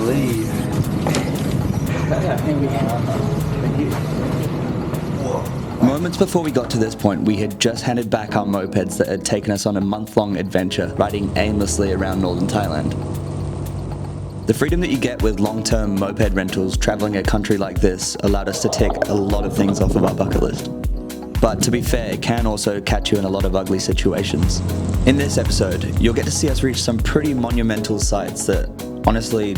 believe. Here we are. Thank you. Moments before we got to this point, we had just handed back our mopeds that had taken us on a month-long adventure, riding aimlessly around northern Thailand. The freedom that you get with long-term moped rentals traveling a country like this allowed us to tick a lot of things off of our bucket list. But to be fair, it can also catch you in a lot of ugly situations. In this episode, you'll get to see us reach some pretty monumental sites that honestly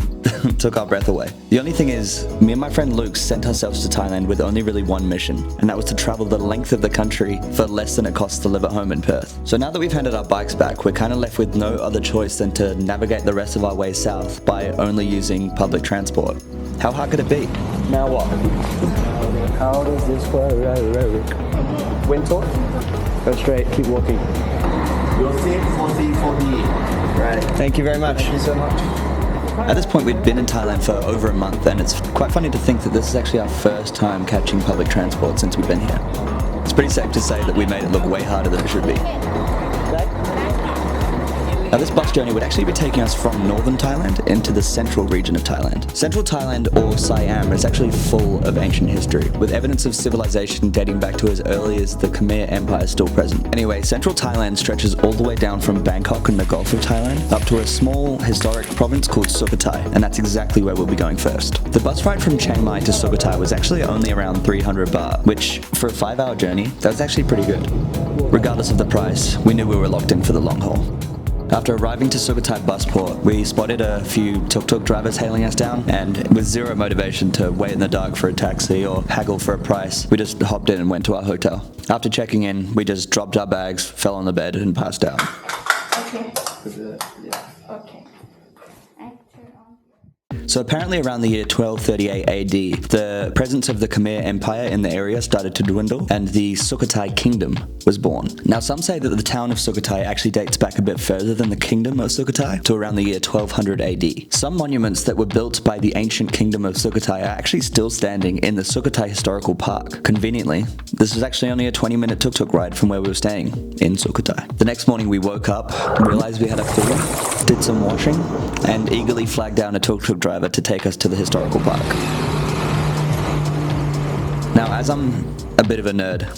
took our breath away. The only thing is, me and my friend Luke sent ourselves to Thailand with only really one mission, and that was to travel the length of the country for less than it costs to live at home in Perth. So now that we've handed our bikes back, we're kind of left with no other choice than to navigate the rest of our way south by only using public transport. How hard could it be? Now what? How does this work? Wind torque? Go straight, keep walking. You'll see 40. Right. Thank you very much. Thank you so much. At this point, we'd been in Thailand for over a month, and it's quite funny to think that this is actually our first time catching public transport since we've been here. It's pretty safe to say that we made it look way harder than it should be. Now, this bus journey would actually be taking us from northern Thailand into the central region of Thailand. Central Thailand, or Siam, is actually full of ancient history, with evidence of civilization dating back to as early as the Khmer Empire still present. Anyway, central Thailand stretches all the way down from Bangkok in the Gulf of Thailand up to a small historic province called Sukhothai, and that's exactly where we'll be going first. The bus ride from Chiang Mai to Sukhothai was actually only around 300 baht, which for a 5-hour journey, that was actually pretty good. Regardless of the price, we knew we were locked in for the long haul. After arriving to Sukhothai busport, we spotted a few tuk-tuk drivers hailing us down, and with zero motivation to wait in the dark for a taxi or haggle for a price, we just hopped in and went to our hotel. After checking in, we just dropped our bags, fell on the bed, and passed out. Okay. Okay. So apparently around the year 1238 AD, the presence of the Khmer Empire in the area started to dwindle, and the Sukhothai Kingdom was born. Now, some say that the town of Sukhothai actually dates back a bit further than the Kingdom of Sukhothai, to around the year 1200 AD. Some monuments that were built by the ancient Kingdom of Sukhothai are actually still standing in the Sukhothai Historical Park. Conveniently, this was actually only a 20-minute tuk-tuk ride from where we were staying, in Sukhothai. The next morning we woke up, realized we had a flu, did some washing, and eagerly flagged down a tuk-tuk driver to take us to the historical park. Now, as I'm a bit of a nerd,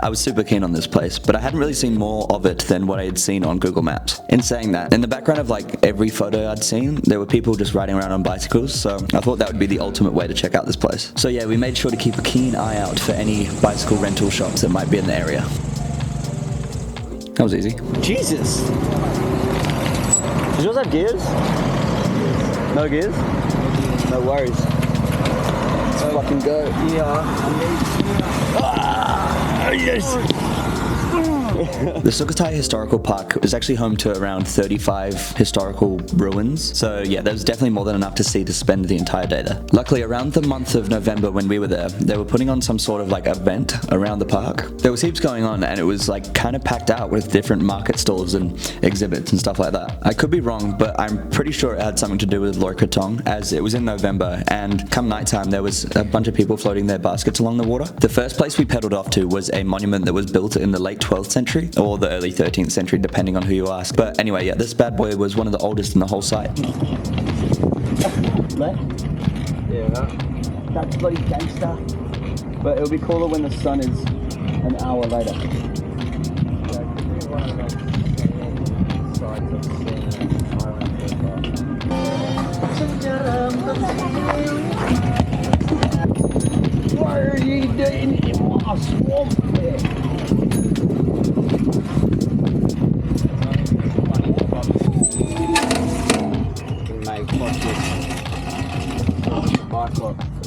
I was super keen on this place, but I hadn't really seen more of it than what I had seen on Google Maps. In saying that, in the background of like every photo I'd seen, there were people just riding around on bicycles, so I thought that would be the ultimate way to check out this place. So yeah, we made sure to keep a keen eye out for any bicycle rental shops that might be in the area. That was easy. Jesus! Does yours have gears? No gears? No worries. Let's fucking go. Yeah. Yes! The Sukhothai Historical Park is actually home to around 35 historical ruins, so yeah, there's definitely more than enough to see to spend the entire day there. Luckily, around the month of November when we were there, they were putting on some sort of like event around the park. There was heaps going on, and it was like kind of packed out with different market stalls and exhibits and stuff like that. I could be wrong, but I'm pretty sure it had something to do with Loi Krathong, as it was in November, and come nighttime there was a bunch of people floating their baskets along the water. The first place we pedaled off to was a monument that was built in the late 12th century, or the early 13th century, depending on who you ask. But anyway, yeah, this bad boy was one of the oldest in the whole site. Yeah, that's bloody gangster. But it'll be cooler when the sun is an hour later. Why are you doing in my swamp there?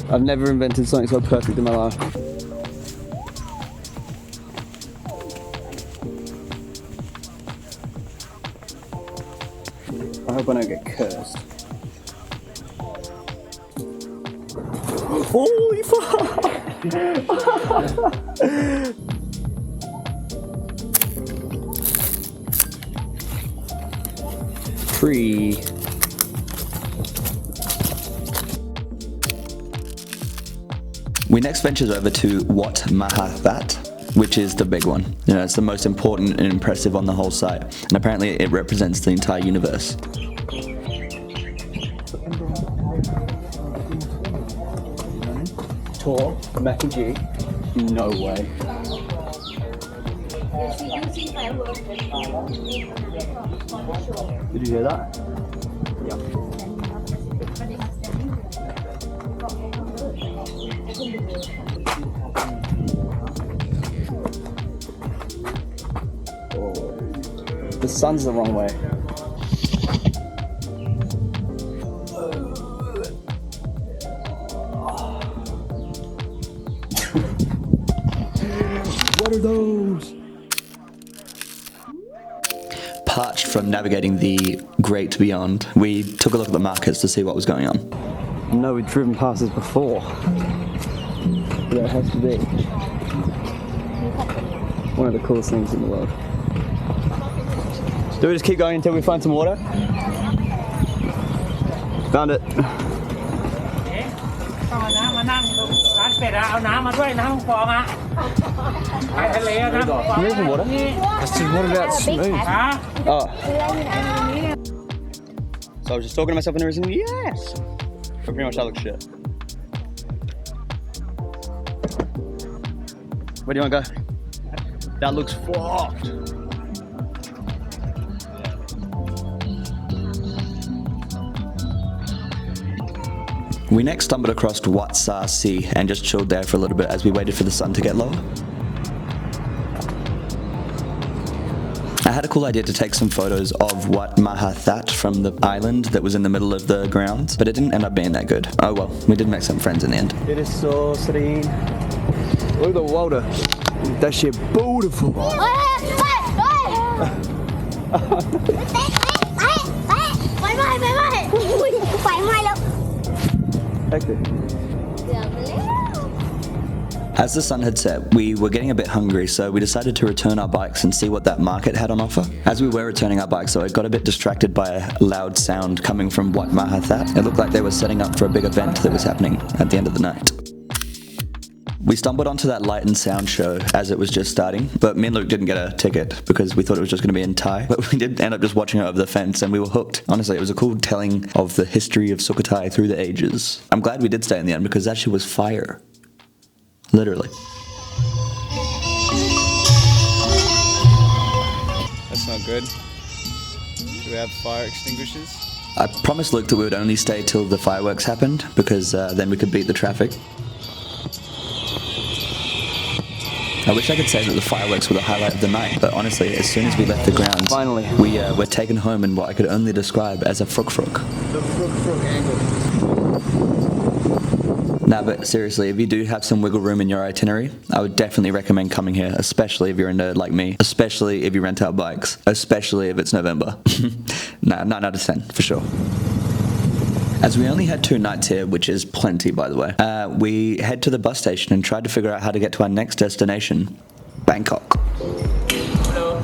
I've never invented something so perfect in my life. I hope I don't get cursed. Holy fuck! 3. We next ventured over to Wat Mahathat, which is the big one. You know, it's the most important and impressive on the whole site, and apparently it represents the entire universe. tour, Mackie. No way. Did you hear that? Oh, the sun's the wrong way. What are those? Parched from navigating the Great Beyond, we took a look at the markets to see what was going on. I know we've driven past this before, but it has to be one of the coolest things in the world. Do we just keep going until we find some water? Found it. There's some water. That's just what about smooth? Oh. So I was just talking to myself and everything. Yes. But pretty much that looks shit. Where do you want to go? That looks fucked. We next stumbled across Wat Sa Sea and just chilled there for a little bit as we waited for the sun to get lower. I had a cool idea to take some photos of Wat Mahanakhon from the island that was in the middle of the grounds, but it didn't end up being that good. Oh well, we did make some friends in the end. It is so serene. Look at the water. That shit beautiful. As the sun had set, we were getting a bit hungry, so we decided to return our bikes and see what that market had on offer. As we were returning our bikes, though, I got a bit distracted by a loud sound coming from Wat Mahanakhon. It looked like they were setting up for a big event that was happening at the end of the night. We stumbled onto that light and sound show as it was just starting, but me and Luke didn't get a ticket because we thought it was just going to be in Thai, but we did end up just watching it over the fence and we were hooked. Honestly, it was a cool telling of the history of Sukhothai through the ages. I'm glad we did stay in the end because that shit was fire. Literally. That's not good. Do we have fire extinguishers? I promised Luke that we would only stay till the fireworks happened because then we could beat the traffic. I wish I could say that the fireworks were the highlight of the night, but honestly, as soon as we left the grounds, finally, we were taken home in what I could only describe as a fruk-fruk. The fruk-fruk angle. Nah, but seriously, if you do have some wiggle room in your itinerary, I would definitely recommend coming here, especially if you're a nerd like me, especially if you rent out bikes, especially if it's November. Nah, 9 out of 10, for sure. As we only had 2 nights here, which is plenty by the way, we head to the bus station and tried to figure out how to get to our next destination, Bangkok.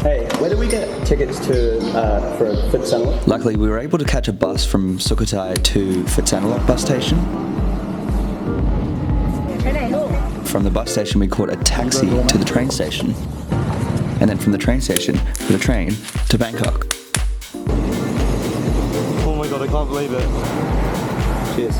Hey, where do we get tickets to for Phitsanulok? Luckily, we were able to catch a bus from Sukhothai to Phitsanulok bus station. From the bus station, we caught a taxi to the train station. And then from the train station, to the train to Bangkok. Oh my god, I can't believe it. Cheers.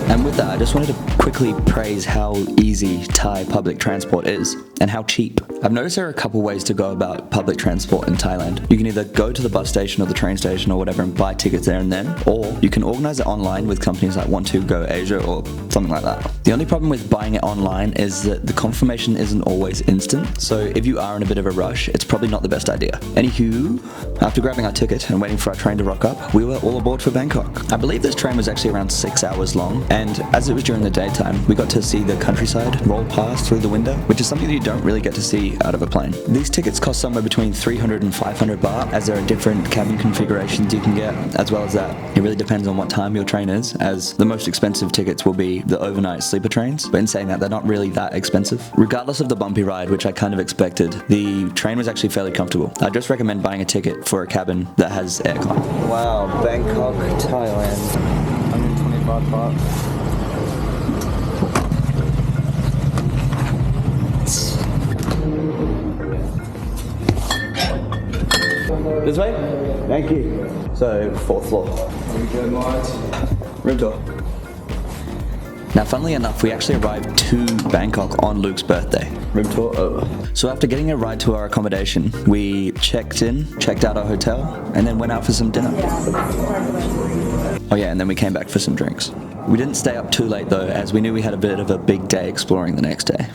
And with that, I just wanted to quickly praise how easy Thai public transport is and how cheap. I've noticed there are a couple ways to go about public transport in Thailand. You can either go to the bus station or the train station or whatever and buy tickets there and then, or you can organize it online with companies like Want2Go Asia or something like that. The only problem with buying it online is that the confirmation isn't always instant, so if you are in a bit of a rush, it's probably not the best idea. Anywho, after grabbing our ticket and waiting for our train to rock up, we were all aboard for Bangkok. I believe this train was actually around 6 hours long, and as it was during the daytime, we got to see the countryside roll past through the window, which is something that you don't really get to see out of a plane. These tickets cost somewhere between 300 and 500 baht, as there are different cabin configurations you can get, as well as that it really depends on what time your train is, as the most expensive tickets will be the overnight sleeper trains, but in saying that, they're not really that expensive. Regardless of the bumpy ride, which I kind of expected, the train was actually fairly comfortable. I just recommend buying a ticket for a cabin that has aircon. Wow, Bangkok, Thailand. 125 baht. This way? Thank you. So, 4th floor. Here we go, Mike. Room tour. Now, funnily enough, we actually arrived to Bangkok on Luke's birthday. Room tour over. So after getting a ride to our accommodation, we checked out our hotel, and then went out for some dinner. Oh yeah, and then we came back for some drinks. We didn't stay up too late though, as we knew we had a bit of a big day exploring the next day.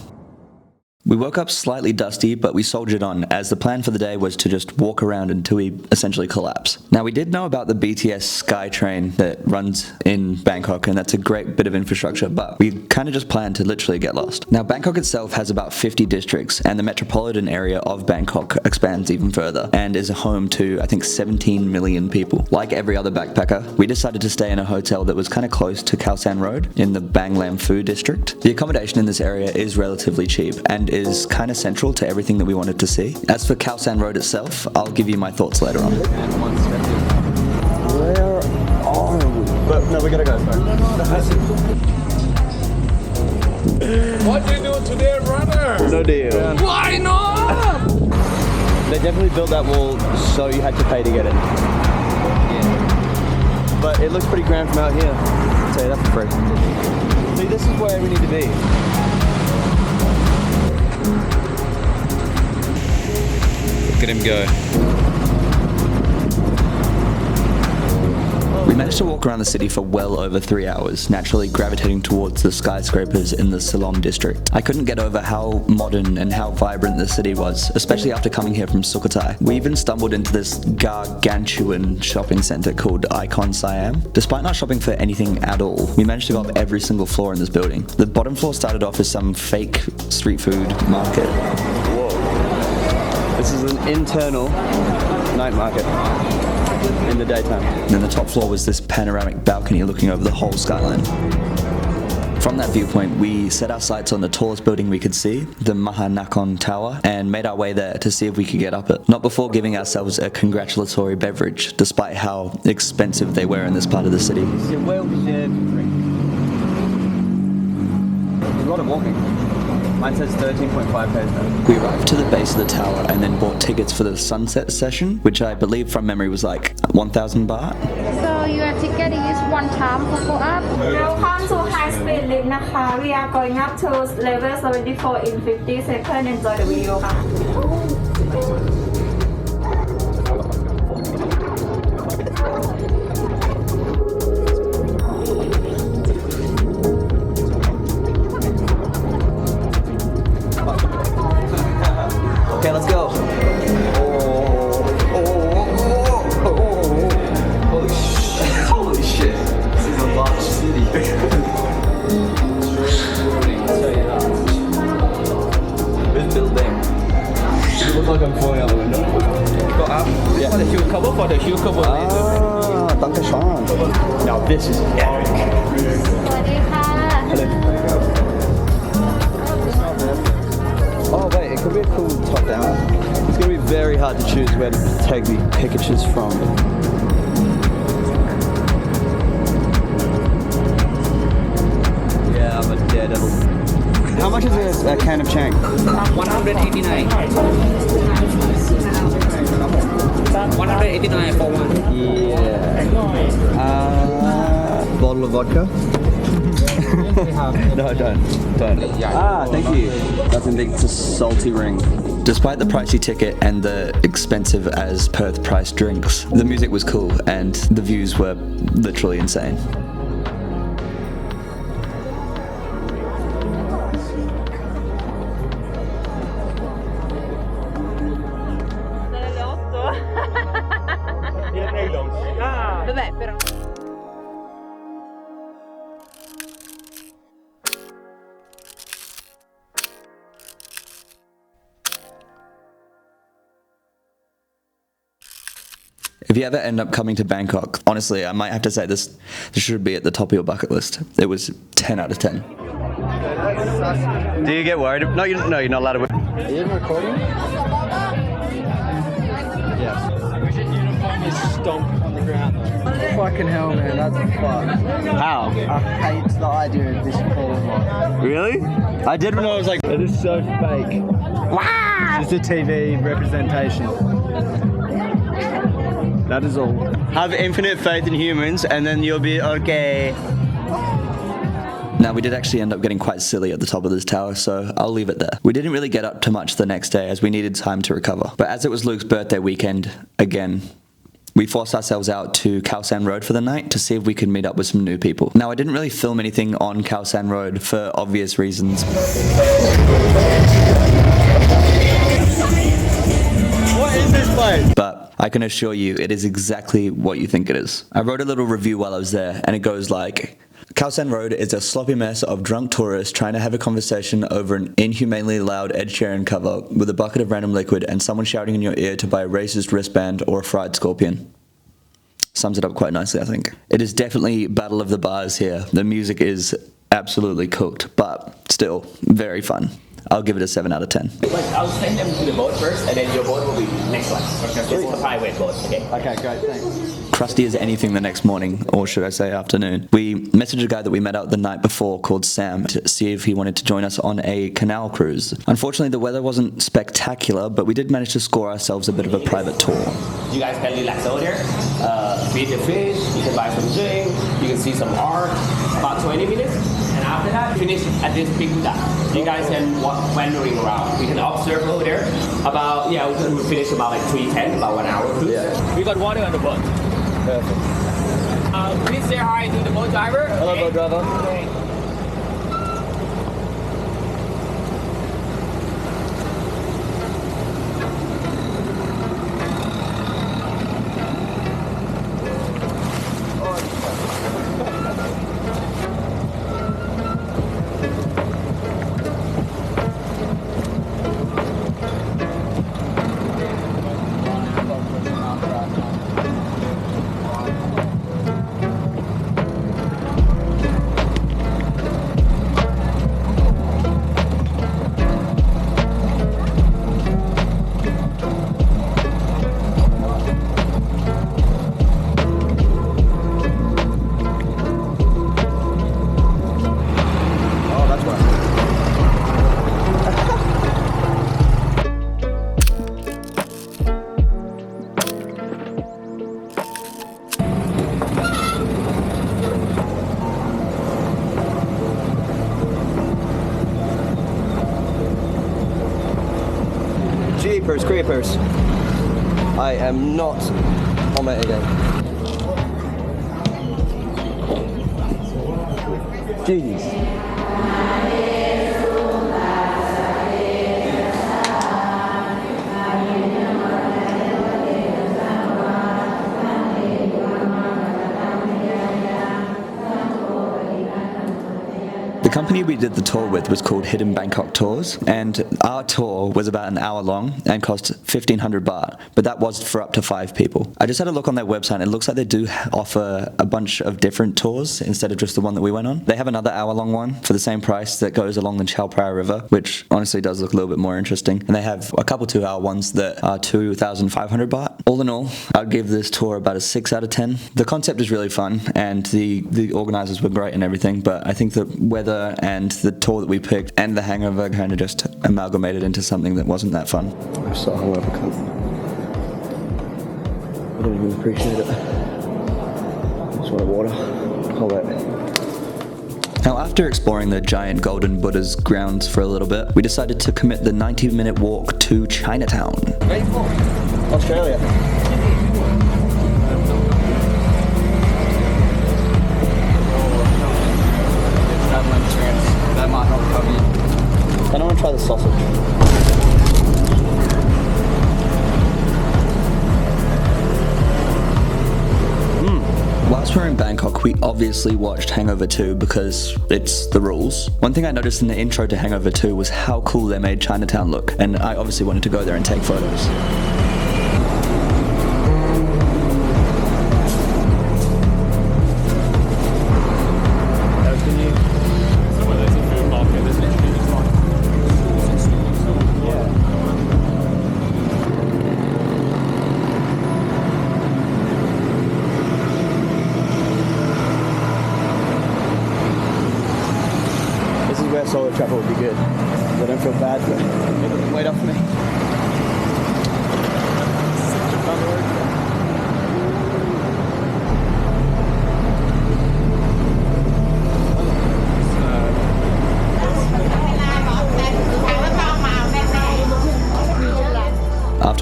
We woke up slightly dusty, but we soldiered on, as the plan for the day was to just walk around until we essentially collapse. Now, we did know about the BTS SkyTrain that runs in Bangkok, and that's a great bit of infrastructure, but we kind of just planned to literally get lost. Now, Bangkok itself has about 50 districts, and the metropolitan area of Bangkok expands even further, and is a home to, I think, 17 million people. Like every other backpacker, we decided to stay in a hotel that was kind of close to Khaosan Road in the Bang Lam Phu district. The accommodation in this area is relatively cheap, and is kind of central to everything that we wanted to see. As for Khaosan Road itself, I'll give you my thoughts later on. Where are we? But no, we gotta go. What you doing today, brother? No deal. Why not? They definitely built that wall so you had to pay to get in. Yeah. But it looks pretty grand from out here. I'll tell you that for free. See, this is where we need to be. Look at him go. We managed to walk around the city for well over 3 hours, naturally gravitating towards the skyscrapers in the Siloam district. I couldn't get over how modern and how vibrant the city was, especially after coming here from Sukhothai. We even stumbled into this gargantuan shopping centre called Icon Siam. Despite not shopping for anything at all, we managed to go up every single floor in this building. The bottom floor started off as some fake street food market. This is an internal night market in the daytime. And then the top floor was this panoramic balcony looking over the whole skyline. From that viewpoint, we set our sights on the tallest building we could see, the Mahanakhon Tower, and made our way there to see if we could get up it. Not before giving ourselves a congratulatory beverage, despite how expensive they were in this part of the city. It's a well-deserved drink. There's a lot of walking. Mine says 13.5 k's now. We arrived to the base of the tower and then bought tickets for the sunset session, which I believe from memory was like 1,000 baht. So your ticket is one time for go up. Welcome to high speed lift นะคะ We are going up to level 74 in 50 seconds. Enjoy the video ค่ะ Okay, let's go. Holy shit. This is a large city. This building. It looks like I'm falling out the window. Go up. Yeah. For the shoe cover later. Ah, Dankeschön. Now this is epic. สวัสดีค่ะ Oh wait, it could be a cool top down. It's gonna be very hard to choose where to take the pictures from. Yeah, I'm a daredevil. How much is a can of Chang? 189. 189 for one. Yeah. Bottle of vodka? No, don't. Ah, thank you. That's a big, it's a salty ring. Despite the pricey ticket and the expensive as Perth price drinks, the music was cool and the views were literally insane. Vabbè, però. If you ever end up coming to Bangkok, honestly, I might have to say this should be at the top of your bucket list. It was 10 out of 10. Do you get worried? No, you're not allowed to. Are you recording? Yes. Wish your uniform is stomped on the ground. Fucking hell, man, that's fucked. How? I hate the idea of this falling off. Really? I did when I was like, It is so fake. It's just a TV representation. That is all. have infinite faith in humans and then you'll be okay. Now, we did actually end up getting quite silly at the top of this tower, so I'll leave it there. We didn't really get up to much the next day as we needed time to recover. But as it was Luke's birthday weekend, again, we forced ourselves out to Khaosan Road for the night to see if we could meet up with some new people. Now, I didn't really film anything on Khaosan Road for obvious reasons. What is this place? But I can assure you, it is exactly what you think it is. I wrote a little review while I was there, and it goes like, Khaosan Road is a sloppy mess of drunk tourists trying to have a conversation over an inhumanely loud Ed Sheeran cover with a bucket of random liquid and someone shouting in your ear to buy a racist wristband or a fried scorpion. Sums it up quite nicely, I think. It is definitely battle of the bars here. The music is absolutely cooked, but still very fun. I'll give it a 7 out of 10. I'll send them to the boat first, and then your boat will be next one. Okay. It's a private boat, okay? Okay, great, thanks. Crusty as anything the next morning, or should I say afternoon. We messaged a guy that we met out the night before called Sam to see if he wanted to join us on a canal cruise. Unfortunately, the weather wasn't spectacular, but we did manage to score ourselves a bit of a private tour. You guys can relax over there, feed the fish, you can buy some drink, you can see some art, about 20 minutes. And after that, finish at this big duck. You guys can walk wandering around. We can observe over there. About, we can finish about like 3:10, about 1 hour cruise. Yeah. We got water on the boat. Perfect. Please say hi to the boat driver. Hello, boat driver. Okay. Jeepers creepers. I am not on it again. Jeez. The company we did the tour with was called Hidden Bangkok Tours, and our tour was about an hour long and cost 1,500 baht, but that was for up to 5 people. I just had a look on their website, and it looks like they do offer a bunch of different tours instead of just the one that we went on. They have another hour-long one for the same price that goes along the Chao Phraya River, which honestly does look a little bit more interesting, and they have a couple 2-hour ones that are 2,500 baht. All in all, I'd give this tour about a 6 out of 10. The concept is really fun, and the organisers were great and everything, but I think the weather and the tour that we picked and the hangover kind of just amalgamated into something that wasn't that fun. I'm so hungover, cunt. I don't even appreciate it. I just want water. Hold it. Now, after exploring the giant golden Buddha's grounds for a little bit, we decided to commit the 90-minute walk to Chinatown. Australia. That might not cover you. I don't want to try the sausage. Whilst we were in Bangkok, we obviously watched Hangover 2 because it's the rules. One thing I noticed in the intro to Hangover 2 was how cool they made Chinatown look, and I obviously wanted to go there and take photos. Solo travel would be good. I don't feel bad for taking the weight off me.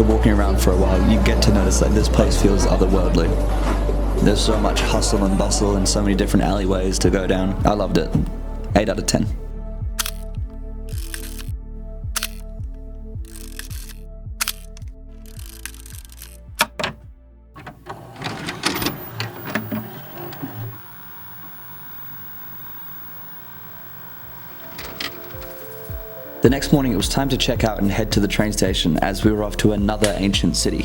after walking around for a while, you get to notice that this place feels otherworldly. There's so much hustle and bustle and so many different alleyways to go down. I loved it. 8 out of 10. The next morning it was time to check out and head to the train station as we were off to another ancient city,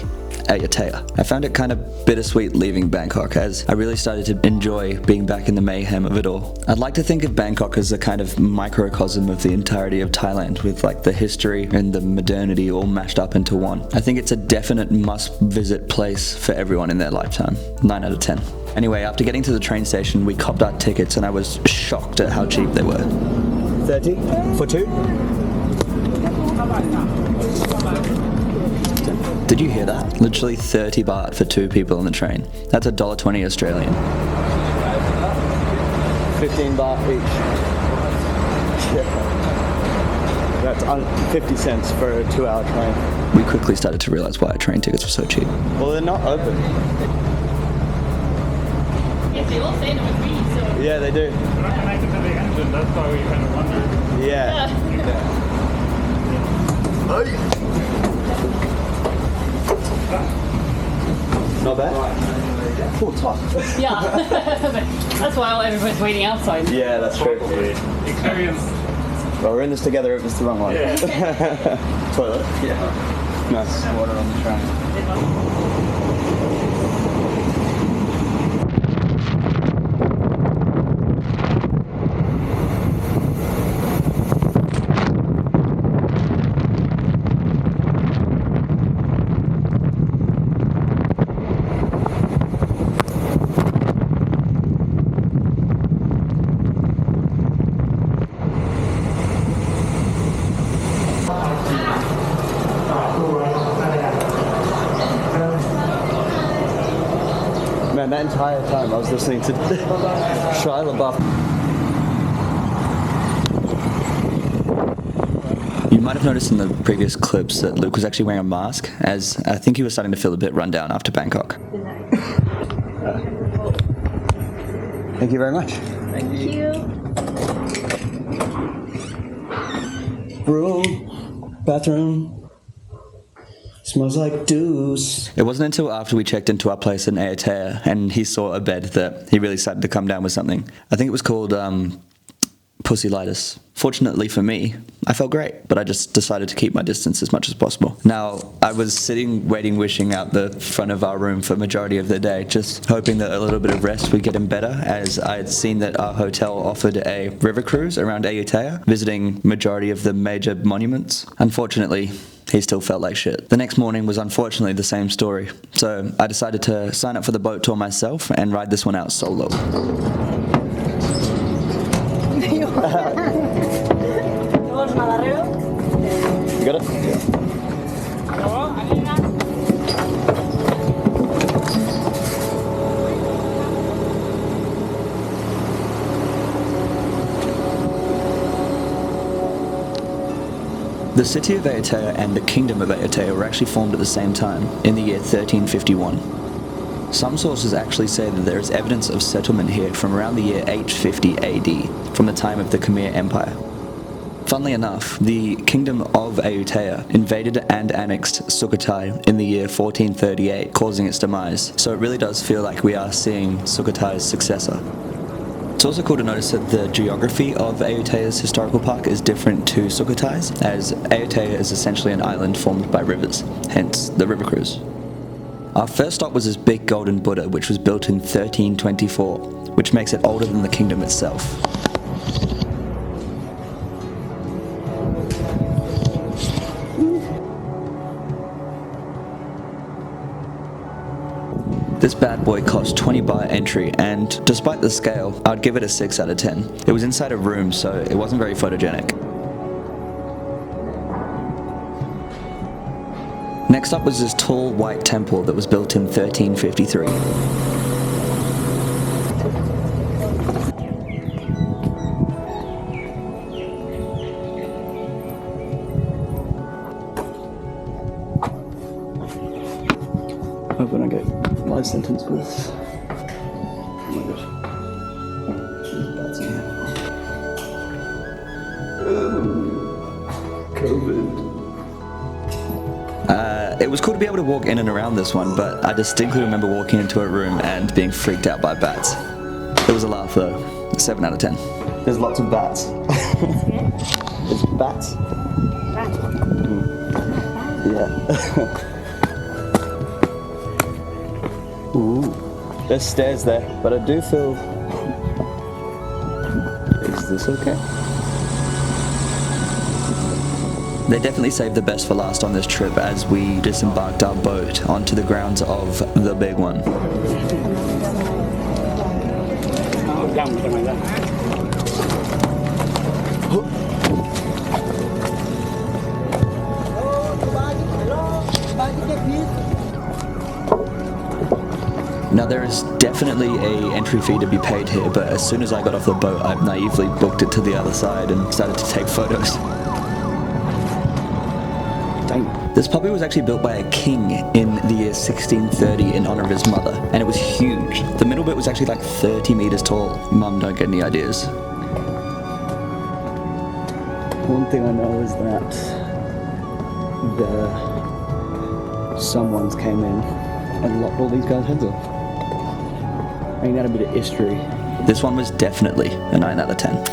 Ayutthaya. I found it kind of bittersweet leaving Bangkok as I really started to enjoy being back in the mayhem of it all. I'd like to think of Bangkok as a kind of microcosm of the entirety of Thailand with like the history and the modernity all mashed up into one. I think it's a definite must visit place for everyone in their lifetime. 9 out of 10. Anyway, after getting to the train station we copped our tickets and I was shocked at how cheap they were. 30 for 2? Did you hear that? Literally 30 baht for 2 people on the train. That's $1.20 Australian. 15 baht each. That's 50 cents for a 2-hour train. We quickly started to realize why train tickets were so cheap. Well, they're not open. Yes, they all say no free, so... Yeah, they do. They're not connected to the engine, that's why we kind of wondered. Yeah. Not bad. Cool top. Yeah. That's why everybody's waiting outside. Yeah, that's true. Experience. Well, we're in this together if it's the wrong one. Yeah. Toilet? Yeah. Nice. Water on the train. Man, that entire time I was listening to Shia LaBeouf. You might have noticed in the previous clips that Luke was actually wearing a mask, as I think he was starting to feel a bit run down after Bangkok. Thank you very much. Thank you. Room, bathroom. Smells like deuce. It wasn't until after we checked into our place in Ayutthaya and he saw a bed that he really started to come down with something. I think it was called pussylitis. Fortunately for me, I felt great, but I just decided to keep my distance as much as possible. Now, I was sitting, waiting, wishing out the front of our room for majority of the day, just hoping that a little bit of rest would get him better, as I had seen that our hotel offered a river cruise around Ayutthaya, visiting majority of the major monuments. Unfortunately, he still felt like shit. The next morning was unfortunately the same story, so I decided to sign up for the boat tour myself and ride this one out solo. You got it? Yeah. The city of Ayutthaya and the kingdom of Ayutthaya were actually formed at the same time, in the year 1351. Some sources actually say that there is evidence of settlement here from around the year 850 AD, from the time of the Khmer Empire. Funnily enough, the kingdom of Ayutthaya invaded and annexed Sukhothai in the year 1438, causing its demise, so it really does feel like we are seeing Sukhothai's successor. It's also cool to notice that the geography of Ayutthaya's historical park is different to Sukhothai's, as Ayutthaya is essentially an island formed by rivers, hence the river cruise. Our first stop was this big golden Buddha, which was built in 1324, which makes it older than the kingdom itself. This bad boy cost 20 baht entry, and despite the scale, I'd give it a 6 out of 10. It was inside a room, so it wasn't very photogenic. Next up was this tall white temple that was built in 1353. sentence was. Oh my gosh. That's it. COVID. It was cool to be able to walk in and around this one, but I distinctly remember walking into a room and being freaked out by bats. It was a laugh though. 7 out of 10. There's lots of bats. There's bats. Yeah. Ooh. There's stairs there, but I do feel. Is this okay? They definitely saved the best for last on this trip as we disembarked our boat onto the grounds of the big one. Now there is definitely a entry fee to be paid here, but as soon as I got off the boat, I naively booked it to the other side and started to take photos. This puppy was actually built by a king in the year 1630 in honor of his mother, and it was huge. The middle bit was actually like 30 meters tall. Mum, don't get any ideas. One thing I know is that someone's came in and lopped all these guys' heads off. Ain't that a bit of history? This one was definitely a 9 out of 10.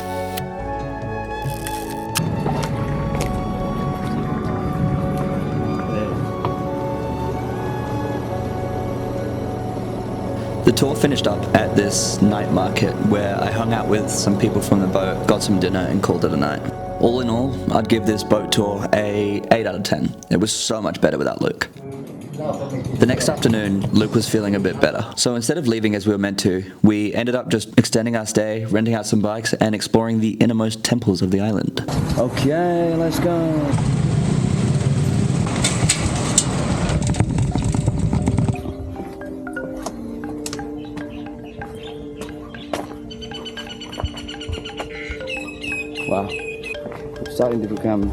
The tour finished up at this night market where I hung out with some people from the boat, got some dinner and called it a night. All in all, I'd give this boat tour a 8 out of 10. It was so much better without Luke. The next afternoon, Luke was feeling a bit better. So instead of leaving as we were meant to, we ended up just extending our stay, renting out some bikes and exploring the innermost temples of the island. Okay, let's go. Wow, it's starting to become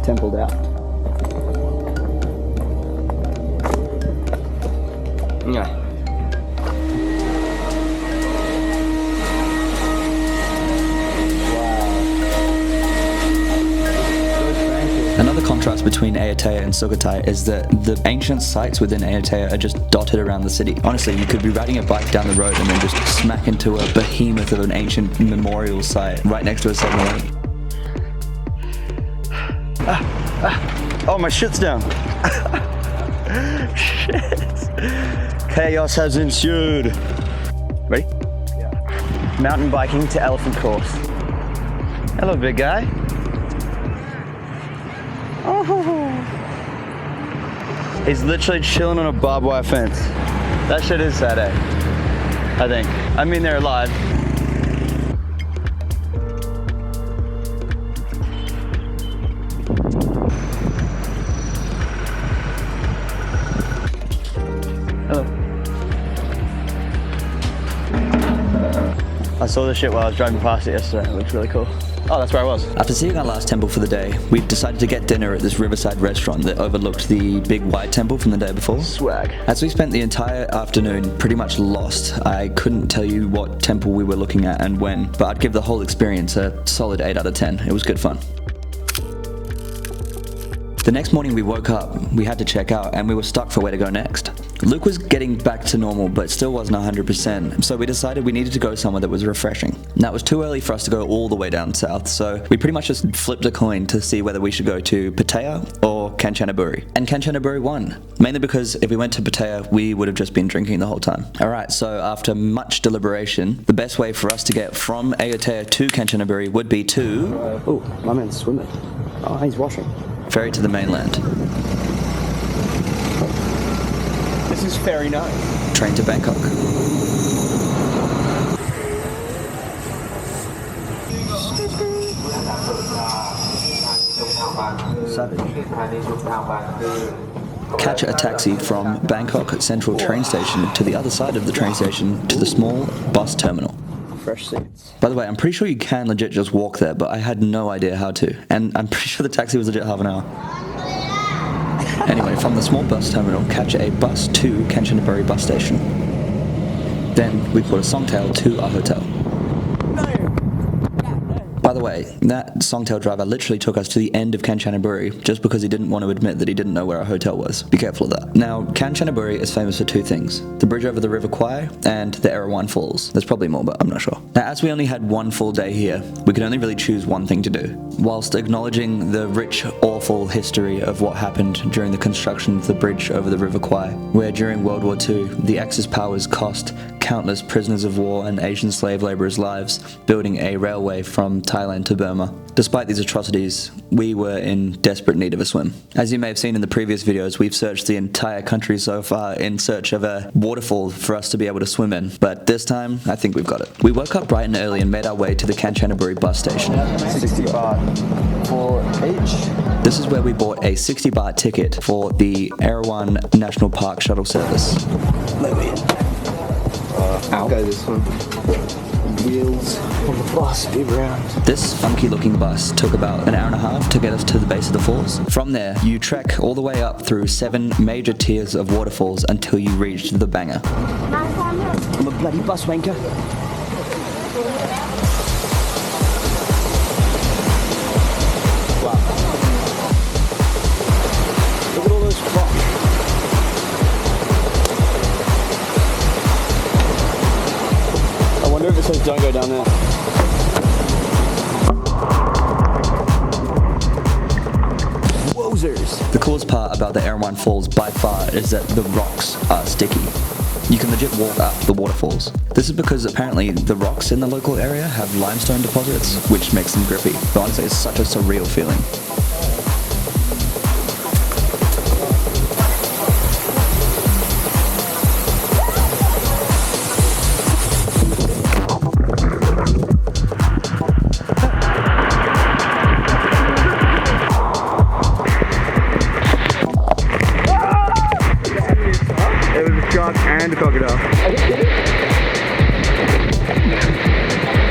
templed out. Yeah. Another contrast between Ayutthaya and Sukhothai is that the ancient sites within Ayutthaya are just dotted around the city. Honestly, you could be riding a bike down the road and then just smack into a behemoth of an ancient memorial site right next to a 7-Eleven. Oh, my shit's down. Shit. Chaos has ensued. Ready? Yeah. Mountain biking to elephant course. Hello, big guy. Oh. He's literally chilling on a barbed wire fence. That shit is sad, I think. I mean, they're alive. Hello. I saw this shit while I was driving past it yesterday. It looks really cool. Oh, that's where I was. After seeing our last temple for the day, we decided to get dinner at this riverside restaurant that overlooked the big white temple from the day before. Swag. As we spent the entire afternoon pretty much lost, I couldn't tell you what temple we were looking at and when, but I'd give the whole experience a solid 8 out of 10. It was good fun. The next morning we woke up, we had to check out, and we were stuck for where to go next. Luke was getting back to normal, but still wasn't 100%, so we decided we needed to go somewhere that was refreshing. Now, it was too early for us to go all the way down south, so we pretty much just flipped a coin to see whether we should go to Pattaya or Kanchanaburi. And Kanchanaburi won, mainly because if we went to Pattaya, we would have just been drinking the whole time. Alright, so after much deliberation, the best way for us to get from Ayutthaya to Kanchanaburi would be to... Oh, my man's swimming. Oh, he's washing. Ferry to the mainland. This is Ferry 9. Train to Bangkok. Catch a taxi from Bangkok Central train station to the other side of the train station to the small bus terminal. Fresh seats. By the way, I'm pretty sure you can legit just walk there, but I had no idea how to. And I'm pretty sure the taxi was legit half an hour. Anyway, from the small bus terminal, catch a bus to Kanchanaburi bus station. Then we caught a songtail to our hotel. By the way, that songtail driver literally took us to the end of Kanchanaburi just because he didn't want to admit that he didn't know where our hotel was. Be careful of that. Now, Kanchanaburi is famous for two things: the bridge over the River Kwai and the Erewan Falls. There's probably more, but I'm not sure. Now, as we only had one full day here, we could only really choose one thing to do. Whilst acknowledging the rich, awful history of what happened during the construction of the bridge over the River Kwai, where during World War II, the Axis powers cost countless prisoners of war and Asian slave labourers' lives building a railway from Thailand to Burma. Despite these atrocities, we were in desperate need of a swim. As you may have seen in the previous videos, we've searched the entire country so far in search of a waterfall for us to be able to swim in, but this time, I think we've got it. We woke up bright and early and made our way to the Kanchanaburi bus station. 60 baht for each. This is where we bought a 60 baht ticket for the Erewan National Park shuttle service. Let me go this one. Wheels on the bus, big round. This funky looking bus took about an hour and a half to get us to the base of the falls. From there, you trek all the way up through 7 major tiers of waterfalls until you reach the banger. I'm a bloody bus wanker. Wow. Look at all those rocks. I wonder if it says don't go down there. Wowzers! The coolest part about the Erewan Falls by far is that the rocks are sticky. You can legit walk up the waterfalls. This is because apparently the rocks in the local area have limestone deposits, which makes them grippy. But honestly, it's such a surreal feeling. And a crocodile.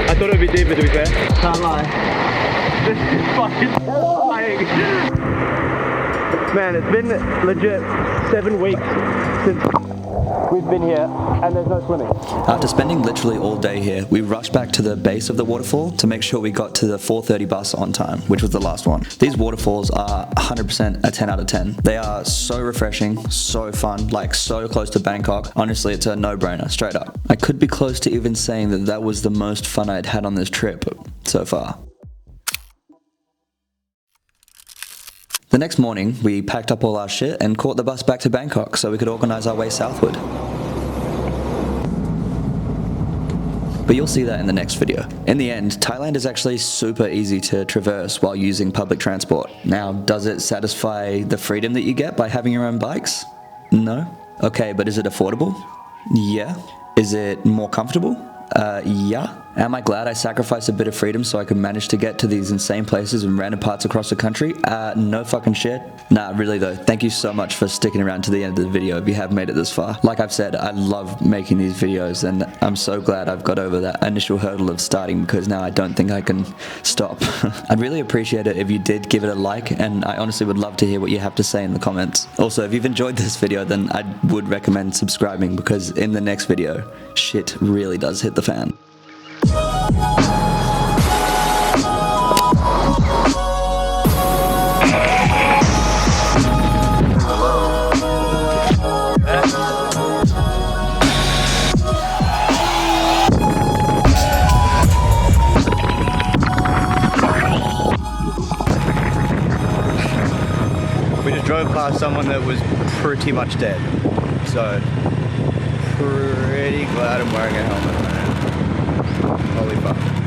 I thought it would be deeper, to be fair. Can't lie. This is fucking terrifying. Man, it's been legit 7 weeks since we've been here and there's no swimming. After spending literally all day here, we rushed back to the base of the waterfall to make sure we got to the 4:30 bus on time, which was the last one. These waterfalls are 100% a 10 out of 10. They are so refreshing, so fun, like so close to Bangkok. Honestly, it's a no-brainer, straight up. I could be close to even saying that that was the most fun I'd had on this trip so far. The next morning, we packed up all our shit and caught the bus back to Bangkok so we could organise our way southward. But you'll see that in the next video. In the end, Thailand is actually super easy to traverse while using public transport. Now, does it satisfy the freedom that you get by having your own bikes? No. Okay, but is it affordable? Yeah. Is it more comfortable? Yeah. Am I glad I sacrificed a bit of freedom so I could manage to get to these insane places in random parts across the country? No fucking shit. Nah, really though, thank you so much for sticking around to the end of the video if you have made it this far. Like I've said, I love making these videos and I'm so glad I've got over that initial hurdle of starting because now I don't think I can stop. I'd really appreciate it if you did give it a like, and I honestly would love to hear what you have to say in the comments. Also, if you've enjoyed this video, then I would recommend subscribing because in the next video, shit really does hit the fan. We just drove past someone that was pretty much dead, so pretty glad I'm wearing a helmet right now. Holy fuck.